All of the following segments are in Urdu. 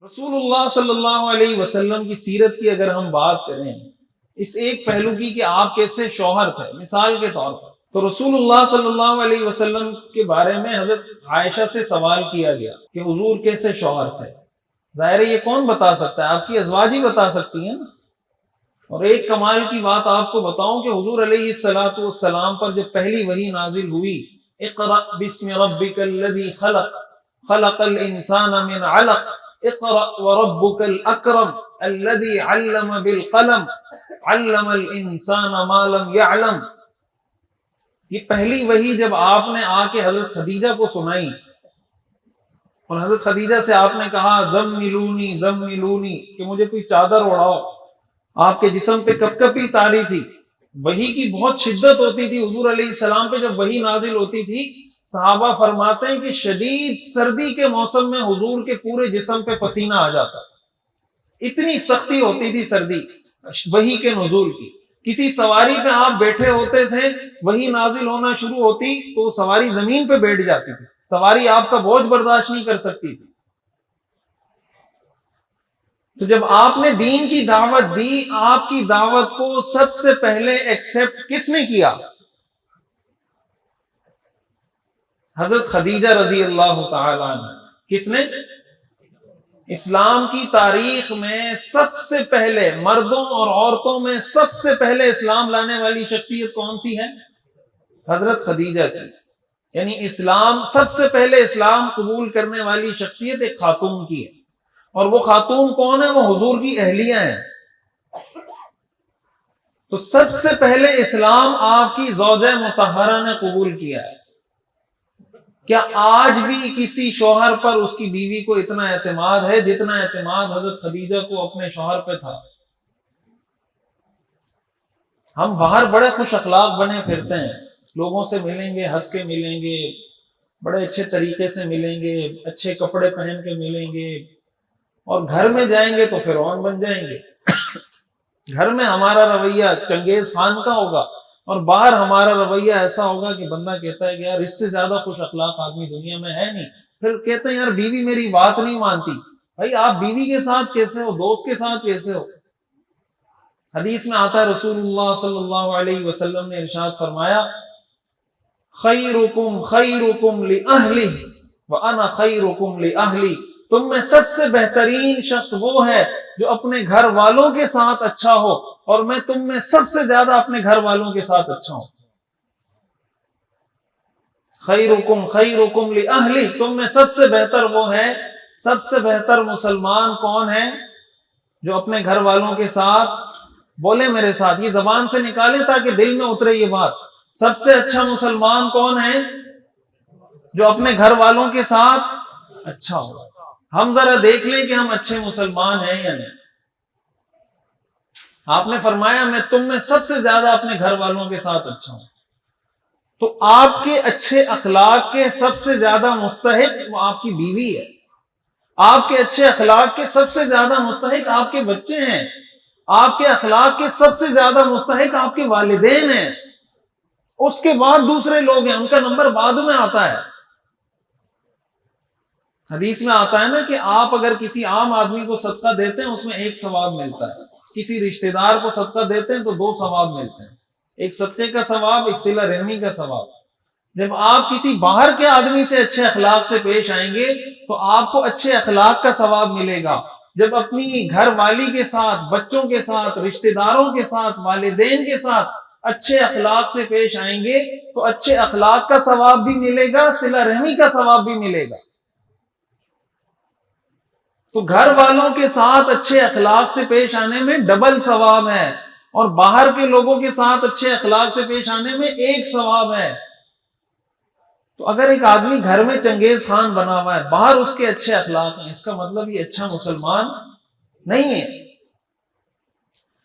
رسول اللہ صلی اللہ علیہ وسلم کی سیرت کی اگر ہم بات کریں اس ایک پہلو کی کہ آپ کیسے شوہر تھے، مثال کے طور پر تو رسول اللہ صلی اللہ علیہ وسلم کے بارے میں حضرت عائشہ سے سوال کیا گیا کہ حضور کیسے شوہر تھے۔ ظاہر ہے یہ کون بتا سکتا ہے؟ آپ کی ازواج ہی بتا سکتی ہیں نا۔ اور ایک کمال کی بات آپ کو بتاؤں کہ حضور علیہ الصلوۃ والسلام پر جب پہلی وحی نازل ہوئی، اقرأ بسم ربک الذی خلق خلق الانسان من علق اقرأ وربک الاکرم الذی علم بالقلم علم الانسان ما لم یعلم، یہ پہلی وحی جب آپ نے آ کے حضرت خدیجہ کو سنائی اور حضرت خدیجہ سے آپ نے کہا زملونی زملونی کہ مجھے کوئی چادر اڑاؤ، آپ کے جسم پہ کپ کپی تاری تھی، وحی کی بہت شدت ہوتی تھی حضور علیہ السلام پہ جب وحی نازل ہوتی تھی۔ صحابہ فرماتے ہیں کہ شدید سردی کے موسم میں حضور کے پورے جسم پہ پسینہ آ جاتا، اتنی سختی ہوتی تھی سردی وحی کے نزول کی۔ کسی سواری پہ آپ بیٹھے ہوتے تھے، وحی نازل ہونا شروع ہوتی تو وہ سواری زمین پہ بیٹھ جاتی تھی، سواری آپ کا بوجھ برداشت نہیں کر سکتی تھی۔ تو جب آپ نے دین کی دعوت دی، آپ کی دعوت کو سب سے پہلے ایکسپٹ کس نے کیا؟ حضرت خدیجہ رضی اللہ تعالی عنہ۔ کس نے؟ اسلام کی تاریخ میں سب سے پہلے مردوں اور عورتوں میں سب سے پہلے اسلام لانے والی شخصیت کون سی ہے؟ حضرت خدیجہ کی۔ یعنی اسلام سب سے پہلے اسلام قبول کرنے والی شخصیت ایک خاتون کی ہے، اور وہ خاتون کون ہے؟ وہ حضور کی اہلیہ ہیں۔ تو سب سے پہلے اسلام آپ کی زوجہ مطہرہ نے قبول کیا ہے۔ کیا آج بھی کسی شوہر پر اس کی بیوی کو اتنا اعتماد ہے جتنا اعتماد حضرت خدیجہ کو اپنے شوہر پہ تھا؟ ہم باہر بڑے خوش اخلاق بنے پھرتے ہیں، لوگوں سے ملیں گے ہنس کے ملیں گے، بڑے اچھے طریقے سے ملیں گے، اچھے کپڑے پہن کے ملیں گے، اور گھر میں جائیں گے تو فرعون بن جائیں گے۔ گھر میں ہمارا رویہ چنگیز خان کا ہوگا اور باہر ہمارا رویہ ایسا ہوگا کہ بندہ کہتا ہے کہ یار اس سے زیادہ خوش اخلاق آدمی دنیا میں ہے نہیں۔ پھر کہتے ہیں یار بیوی میری بات نہیں مانتی۔ بھائی آپ بیوی کے ساتھ کیسے ہو، دوست کے ساتھ کیسے ہو؟ حدیث میں آتا ہے رسول اللہ صلی اللہ علیہ وسلم نے ارشاد فرمایا خیرکم خیرکم لأہلہ وانا خیرکم لأہلی، تم میں سب سے بہترین شخص وہ ہے جو اپنے گھر والوں کے ساتھ اچھا ہو، اور میں تم میں سب سے زیادہ اپنے گھر والوں کے ساتھ اچھا ہوں۔ خیرکم خیرکم لأہلہ، تم میں سب سے بہتر وہ ہے، سب سے بہتر مسلمان کون ہے جو اپنے گھر والوں کے ساتھ، بولے میرے ساتھ، یہ زبان سے نکالے تاکہ دل میں اترے یہ بات، سب سے اچھا مسلمان کون ہے جو اپنے گھر والوں کے ساتھ اچھا ہو۔ ہم ذرا دیکھ لیں کہ ہم اچھے مسلمان ہیں یا نہیں۔ آپ نے فرمایا میں تم میں سب سے زیادہ اپنے گھر والوں کے ساتھ اچھا ہوں۔ تو آپ کے اچھے اخلاق کے سب سے زیادہ مستحق وہ آپ کی بیوی ہے، آپ کے اچھے اخلاق کے سب سے زیادہ مستحق آپ کے بچے ہیں، آپ کے اخلاق کے سب سے زیادہ مستحق آپ کے والدین ہیں، اس کے بعد دوسرے لوگ ہیں، ان کا نمبر بعد میں آتا ہے۔ حدیث میں آتا ہے نا کہ آپ اگر کسی عام آدمی کو صدقہ دیتے ہیں اس میں 1 ثواب ملتا ہے، کسی رشتہ دار کو صدقہ دیتے ہیں تو 2 ثواب ملتے ہیں، ایک صدقے کا ثواب، ایک صلہ رحمی کا ثواب۔ جب آپ کسی باہر کے آدمی سے اچھے اخلاق سے پیش آئیں گے تو آپ کو اچھے اخلاق کا ثواب ملے گا۔ جب اپنی گھر والی کے ساتھ، بچوں کے ساتھ، رشتہ داروں کے ساتھ، والدین کے ساتھ اچھے اخلاق سے پیش آئیں گے تو اچھے اخلاق کا ثواب بھی ملے گا، صلہ رحمی کا ثواب بھی ملے گا۔ تو گھر والوں کے ساتھ اچھے اخلاق سے پیش آنے میں ڈبل ثواب ہے، اور باہر کے لوگوں کے ساتھ اچھے اخلاق سے پیش آنے میں 1 ثواب ہے۔ تو اگر ایک آدمی گھر میں چنگیز خان بنا ہوا ہے، باہر اس کے اچھے اخلاق ہیں، اس کا مطلب یہ اچھا مسلمان نہیں ہے۔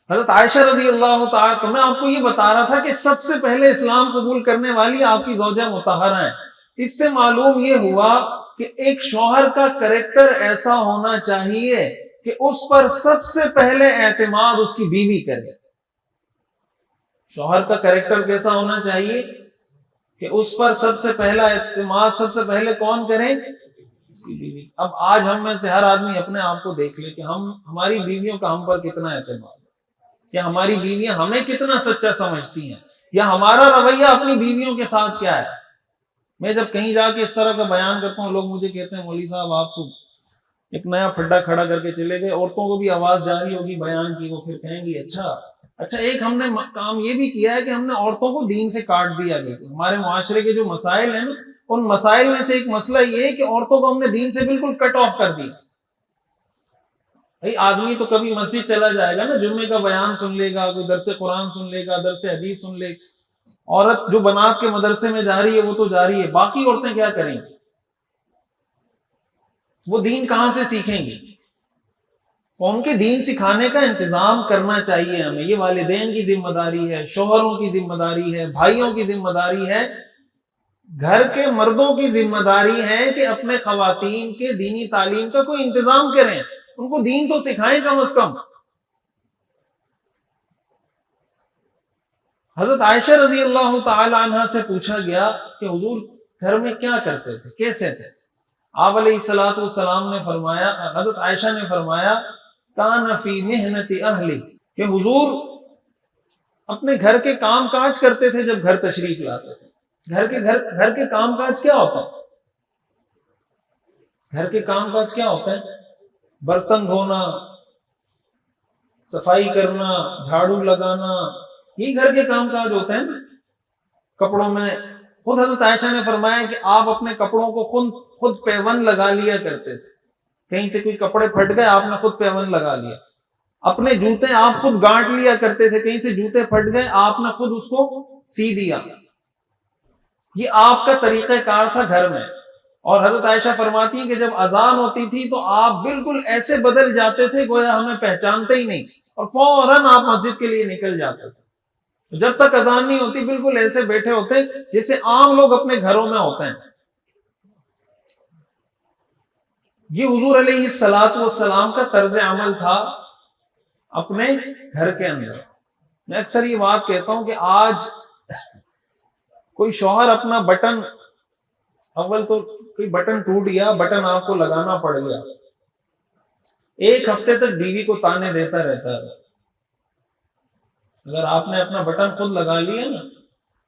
حضرت عائشہ رضی اللہ تعالیٰ، تو میں آپ کو یہ بتا رہا تھا کہ سب سے پہلے اسلام قبول کرنے والی آپ کی زوجہ مطہرہ ہیں۔ اس سے معلوم یہ ہوا کہ ایک شوہر کا کریکٹر ایسا ہونا چاہیے کہ اس پر سب سے پہلے اعتماد اس کی بیوی کرے۔ شوہر کا کریکٹر کیسا ہونا چاہیے کہ اس پر سب سے پہلا اعتماد سب سے پہلے کون کرے؟ اس کی بیوی. اب آج ہم میں سے ہر آدمی اپنے آپ کو دیکھ لے کہ ہماری بیویوں کا ہم پر کتنا اعتماد ہے، کہ ہماری بیویاں ہمیں کتنا سچا سمجھتی ہیں، یا ہمارا رویہ اپنی بیویوں کے ساتھ کیا ہے. میں جب کہیں جا کے اس طرح کا بیان کرتا ہوں، لوگ مجھے کہتے ہیں مولوی صاحب آپ تو ایک نیا پھڈا کھڑا کر کے چلے گئے، عورتوں کو بھی آواز جاری ہوگی بیان کی، وہ پھر کہیں گی اچھا ایک ہم نے کام یہ بھی کیا ہے کہ ہم نے عورتوں کو دین سے کاٹ دیا گیا. ہمارے معاشرے کے جو مسائل ہیں نا، ان مسائل میں سے ایک مسئلہ یہ ہے کہ عورتوں کو ہم نے دین سے بالکل کٹ آف کر دیا. بھائی آدمی تو کبھی مسجد چلا جائے گا نا، جمعے کا بیان سن لے گا، کوئی درس قرآن سن لے گا، درس حدیث سن لے گا. عورت جو بنات کے مدرسے میں جا رہی ہے وہ تو جا رہی ہے، باقی عورتیں کیا کریں گی؟ وہ دین کہاں سے سیکھیں گی؟ ان کے دین سکھانے کا انتظام کرنا چاہیے ہمیں. یہ والدین کی ذمہ داری ہے، شوہروں کی ذمہ داری ہے، بھائیوں کی ذمہ داری ہے، گھر کے مردوں کی ذمہ داری ہے کہ اپنے خواتین کے دینی تعلیم کا کوئی انتظام کریں، ان کو دین تو سکھائیں کم از کم. حضرت عائشہ رضی اللہ تعالی عنہ سے پوچھا گیا کہ حضور گھر میں کیا کرتے تھے، کیسے تھے؟ آپ علیہ الصلوۃ والسلام نے فرمایا، حضرت عائشہ نے فرمایا کان فی محنت اہلی، کہ حضور اپنے گھر کے کام کاج کرتے تھے جب گھر تشریف لاتے تھے. گھر کے کام کاج کیا ہوتا ہے؟ گھر کے کام کاج کیا ہوتا ہے؟ برتن دھونا، صفائی کرنا، جھاڑو لگانا، یہ گھر کے کام کاج ہوتے ہیں. کپڑوں میں خود حضرت عائشہ نے فرمایا کہ آپ اپنے کپڑوں کو خود پیون لگا لیا کرتے تھے. کہیں سے کوئی کپڑے پھٹ گئے آپ نے خود پیون لگا لیا. اپنے جوتے آپ خود گانٹ لیا کرتے تھے، کہیں سے جوتے پھٹ گئے آپ نے خود اس کو سی دیا. یہ آپ کا طریقہ کار تھا گھر میں. اور حضرت عائشہ فرماتی ہیں کہ جب اذان ہوتی تھی تو آپ بالکل ایسے بدل جاتے تھے گویا ہمیں پہچانتے ہی نہیں، اور فوراً آپ مسجد کے لیے نکل جاتے تھے. جب تک اذان نہیں ہوتی بالکل ایسے بیٹھے ہوتے جیسے عام لوگ اپنے گھروں میں ہوتے ہیں. یہ حضور علیہ الصلوۃ والسلام کا طرز عمل تھا اپنے گھر کے اندر. میں اکثر یہ بات کہتا ہوں کہ آج کوئی شوہر اپنا بٹن، اول تو کوئی بٹن ٹوٹ گیا، بٹن آپ کو لگانا پڑ گیا، ایک ہفتے تک بیوی کو تانے دیتا رہتا ہے. اگر آپ نے اپنا بٹن خود لگا لیا نا،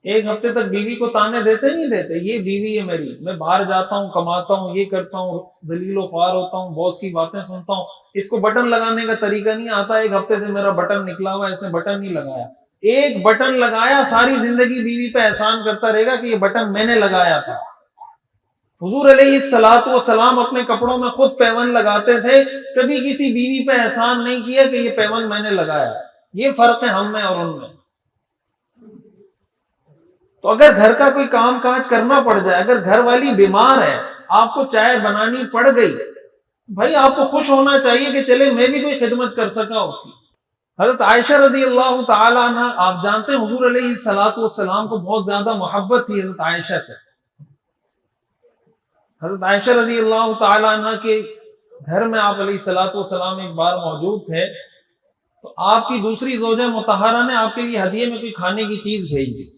ایک ہفتے تک بیوی کو تانے دیتے نہیں دیتے، یہ بیوی ہے میری، میں باہر جاتا ہوں، کماتا ہوں، یہ کرتا ہوں، ذلیل و خوار ہوتا ہوں، باس کی باتیں سنتا ہوں، اس کو بٹن لگانے کا طریقہ نہیں آتا. ایک ہفتے سے میرا بٹن نکلا ہوا ہے، اس نے بٹن نہیں لگایا. ایک بٹن لگایا، ساری زندگی بیوی پہ احسان کرتا رہے گا کہ یہ بٹن میں نے لگایا تھا. حضور علیہ الصلوۃ والسلام اپنے کپڑوں میں خود پیون لگاتے تھے، کبھی کسی بیوی پہ احسان نہیں کیا کہ یہ پیون میں نے لگایا. یہ فرق ہے ہم میں اور ان میں. تو اگر گھر کا کوئی کام کاج کرنا پڑ جائے، اگر گھر والی بیمار ہے، آپ کو چائے بنانی پڑ گئی، بھائی آپ کو خوش ہونا چاہیے کہ چلے میں بھی کوئی خدمت کر سکا اس کی. حضرت عائشہ رضی اللہ تعالی عنہ، آپ جانتے ہیں حضور علیہ الصلوۃ والسلام کو بہت زیادہ محبت تھی حضرت عائشہ سے. حضرت عائشہ رضی اللہ تعالی عنہ کے گھر میں آپ علیہ الصلوۃ والسلام ایک بار موجود تھے، تو آپ کی دوسری زوجہ مطہرہ نے آپ کے لیے ہدیے میں کوئی کھانے کی چیز بھیج دی.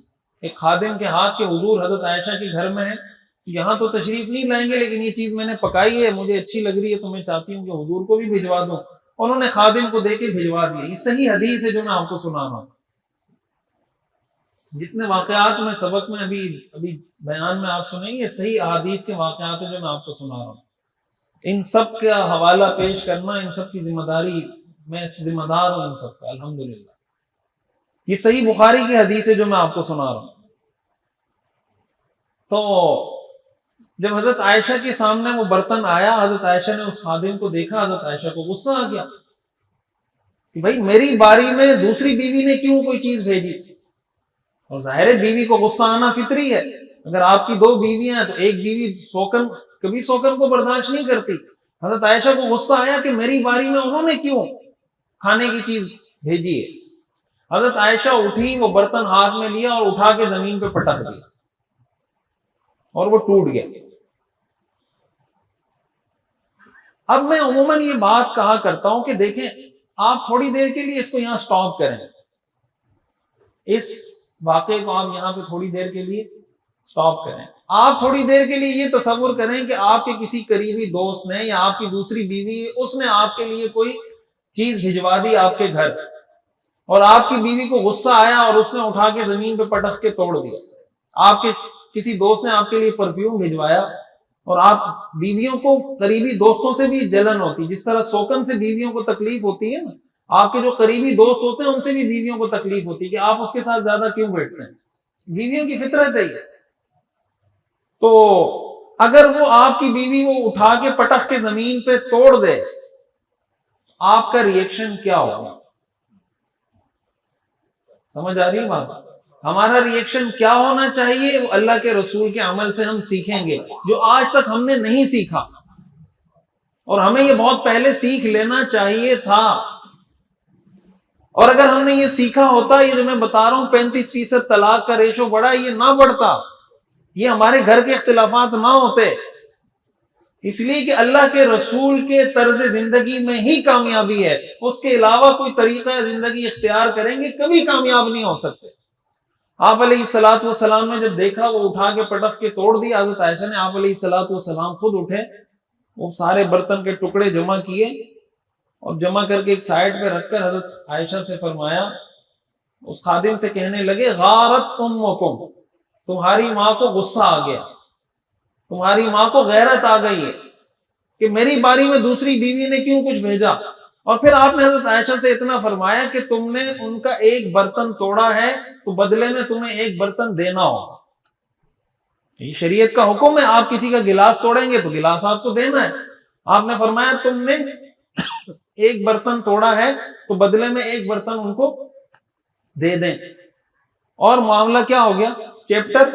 ایک خادم کے ہاتھ کے حضور حضرت عائشہ کے گھر میں ہے، یہاں تو تشریف نہیں لائیں گے لیکن یہ چیز میں نے پکائی ہے، مجھے اچھی لگ رہی ہے، تو میں چاہتی ہوں کہ حضور کو بھی بھجوا دوں. انہوں نے خادم کو دے کے بھجوا دیا. یہ صحیح حدیث ہے جو میں آپ کو سنا رہا ہوں. جتنے واقعات میں سبق میں ابھی بیان میں آپ سنیں گے، یہ صحیح احادیث کے واقعات ہیں جو میں آپ کو سنا رہا ہوں. ان سب کا حوالہ پیش کرنا، ان سب کی ذمہ داری، میں ذمہ دار ہوں ان سب کا الحمدللہ. یہ صحیح بخاری کی حدیث ہے جو میں آپ کو سنا رہا ہوں. تو جب حضرت عائشہ کے سامنے وہ برتن آیا، حضرت عائشہ نے اس خادم کو دیکھا، حضرت عائشہ کو غصہ آ گیا کہ بھائی میری باری میں دوسری بیوی نے کیوں کوئی چیز بھیجی. اور ظاہر ہے بیوی کو غصہ آنا فطری ہے. اگر آپ کی دو بیویاں ہیں تو ایک بیوی کبھی سوکن کو برداشت نہیں کرتی. حضرت عائشہ کو غصہ آیا کہ میری باری میں انہوں نے کیوں کھانے کی چیز بھیجی ہے. حضرت عائشہ اٹھی، وہ برتن ہاتھ میں لیا اور اٹھا کے زمین پہ پٹک دیا اور وہ ٹوٹ گیا. اب میں عموماً یہ بات کہا کرتا ہوں کہ دیکھیں، آپ تھوڑی دیر کے لیے اس کو یہاں سٹاپ کریں، اس واقعے کو آپ یہاں پہ تھوڑی دیر کے لیے سٹاپ کریں. آپ تھوڑی دیر کے لیے یہ تصور کریں کہ آپ کے کسی قریبی دوست نے یا آپ کی دوسری بیوی، اس نے آپ کے لیے کوئی چیز بھجوا دی آپ کے گھر، اور آپ کی بیوی کو غصہ آیا اور اس نے اٹھا کے زمین پہ پٹخ کے توڑ دیا۔ آپ کے کسی دوست نے آپ کے لیے پرفیوم بھجوایا، اور آپ بیویوں کو قریبی دوستوں سے بھی جلن ہوتی، جس طرح سوکن سے بیویوں کو تکلیف ہوتی ہے نا، آپ کے جو قریبی دوست ہوتے ہیں ان سے بھی بیویوں کو تکلیف ہوتی ہے کہ آپ اس کے ساتھ زیادہ کیوں بیٹھتے ہیں۔ بیویوں کی فطرت ہے یہ۔ تو اگر وہ آپ کی بیوی وہ اٹھا کے پٹخ کے زمین پہ توڑ دے، آپ کا ریئیکشن کیا ہوگا؟ سمجھ آ رہی ہے بات؟ ہمارا ریئیکشن کیا ہونا چاہیے؟ وہ اللہ کے رسول کے عمل سے ہم سیکھیں گے، جو آج تک ہم نے نہیں سیکھا، اور ہمیں یہ بہت پہلے سیکھ لینا چاہیے تھا۔ اور اگر ہم نے یہ سیکھا ہوتا، یہ جو میں بتا رہا ہوں 35% طلاق کا ریشو بڑھا، یہ نہ بڑھتا، یہ ہمارے گھر کے اختلافات نہ ہوتے، اس لیے کہ اللہ کے رسول کے طرز زندگی میں ہی کامیابی ہے، اس کے علاوہ کوئی طریقہ زندگی اختیار کریں گے کبھی کامیاب نہیں ہو سکتے۔ آپ علیہ الصلوۃ والسلام نے جب دیکھا وہ اٹھا کے پٹخ کے توڑ دیا، حضرت عائشہ نے، آپ علیہ الصلوۃ والسلام خود اٹھے، وہ سارے برتن کے ٹکڑے جمع کیے اور جمع کر کے ایک سائڈ پہ رکھ کر حضرت عائشہ سے فرمایا، اس خادم سے کہنے لگے، غارت امکم، تمہاری ماں کو غصہ آ گیا، تمہاری ماں کو غیرت آ گئی ہے کہ میری باری میں دوسری بیوی نے کیوں کچھ بھیجا۔ اور پھر آپ نے حضرت عائشہ سے اتنا فرمایا کہ تم نے ان کا ایک برتن توڑا ہے تو بدلے میں تمہیں ایک برتن دینا ہوگا۔ یہ شریعت کا حکم ہے، آپ کسی کا گلاس توڑیں گے تو گلاس آپ کو دینا ہے۔ آپ نے فرمایا تم نے ایک برتن توڑا ہے تو بدلے میں ایک برتن ان کو دے دیں، اور معاملہ کیا ہو گیا؟ Chapter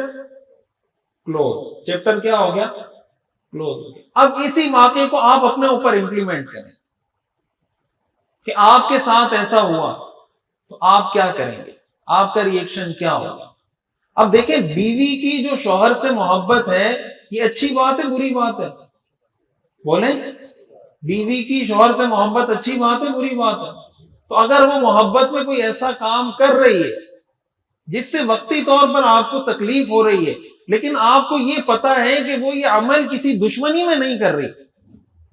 close. چیپٹر کیا ہو گیا؟ کلوز ہو گیا۔ اب اسی واقعے کو آپ اپنے اوپر امپلیمنٹ کریں کہ آپ کے ساتھ ایسا ہوا تو آپ کیا کریں گے، آپ کا ریئیکشن کیا ہوگا۔ اب دیکھیں، بیوی کی جو شوہر سے محبت ہے، یہ اچھی بات ہے بری بات ہے؟ بولیں، بیوی کی شوہر سے محبت اچھی بات ہے بری بات ہے؟ تو اگر وہ محبت میں کوئی ایسا کام کر رہی ہے جس سے وقتی طور پر آپ کو تکلیف ہو رہی ہے، لیکن آپ کو یہ پتا ہے کہ وہ یہ عمل کسی دشمنی میں نہیں کر رہی،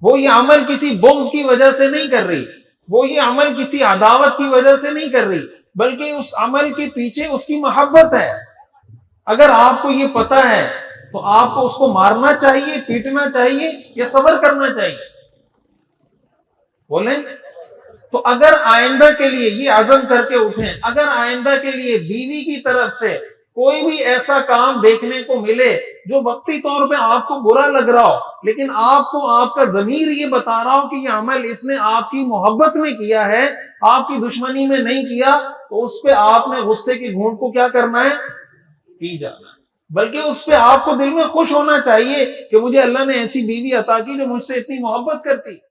وہ یہ عمل کسی بغض کی وجہ سے نہیں کر رہی، وہ یہ عمل کسی عداوت کی وجہ سے نہیں کر رہی، بلکہ اس عمل کے پیچھے اس کی محبت ہے، اگر آپ کو یہ پتا ہے تو آپ کو اس کو مارنا چاہیے، پیٹنا چاہیے یا صبر کرنا چاہیے؟ بولیں۔ تو اگر آئندہ کے لیے یہ عزم کر کے اٹھیں، اگر آئندہ کے لیے بیوی کی طرف سے کوئی بھی ایسا کام دیکھنے کو ملے جو وقتی طور پہ آپ کو برا لگ رہا ہو، لیکن آپ کو آپ کا ضمیر یہ بتا رہا ہو کہ یہ عمل اس نے آپ کی محبت میں کیا ہے، آپ کی دشمنی میں نہیں کیا، تو اس پہ آپ نے غصے کی گھونٹ کو کیا کرنا ہے؟ پی جانا ہے۔ بلکہ اس پہ آپ کو دل میں خوش ہونا چاہیے کہ مجھے اللہ نے ایسی بیوی عطا کی جو مجھ سے اتنی محبت کرتی۔